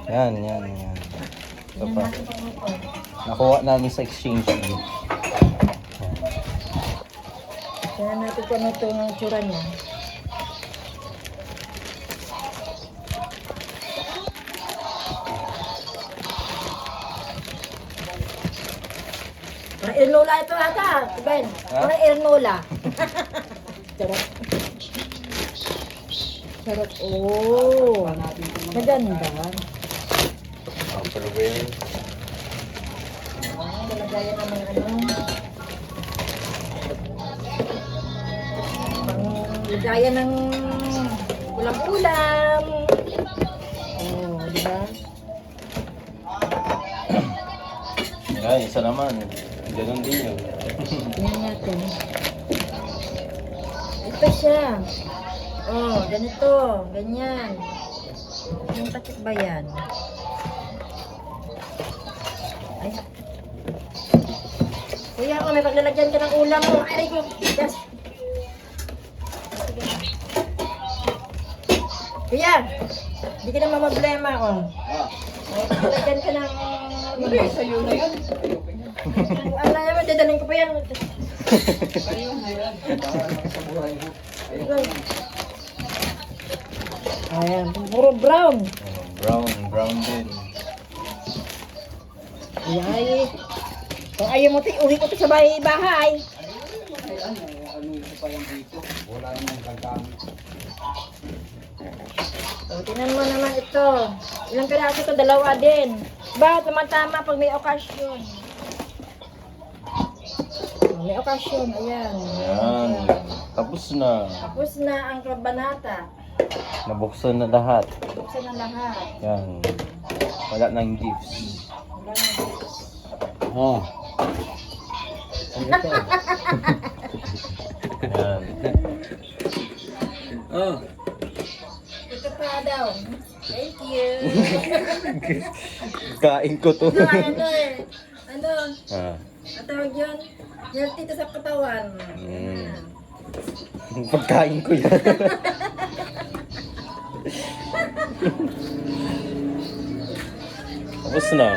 Yan. Ito pa. Nakuha namin sa exchange. Tingnan natin kung ano ito yung tsura niya. Parang Ernola ito ata, Ben. Parang Ernola. Charot. Charot. Oh. Maganda. Tupperware. Nalagayan ng mga ano. Lagayan ng ulam-ulam. Oh, di ba? Ay, isa naman. Ganun din yun. Tingnan natin. Ito siya. Oh, ganito. Ganyan. Yung takip ba yan? Ay. Kuya, may paglalagyan ka ng ulam mo. Ay, ko. Yes. Kuya, hindi ka naman problema, oh. May paglalagyan ka ng... Hindi, sa'yo na yun. Ano na naman, dadalhin ko pa yan. Sa'yo na yan. Para lang sa buhay mo. Ayun. Ayan, puro brown. Brown din. Yay. Kung ayaw mo tayo, uwi ko to sa bahay. Ay, ano ito pa yung dito? Wala namang gagamit. So, tingnan mo naman ito. Ilang piraso ito? Dalawa din. Ba, tama-tama pag may okasyon. May okasyon, ayan. Yan. Tapos na. Tapos na ang kabanata. Nabuksan na lahat. Buksan na lahat. Yan. Wala nang gifts. Wala na. Oh. Yan. Oh. Ito pa daw. Thank you. Kain ko to. Ano eh. Ano? Ah. Ang tawag yun? Healthy to sa katawan. Pagkain ko yan. Tapos na.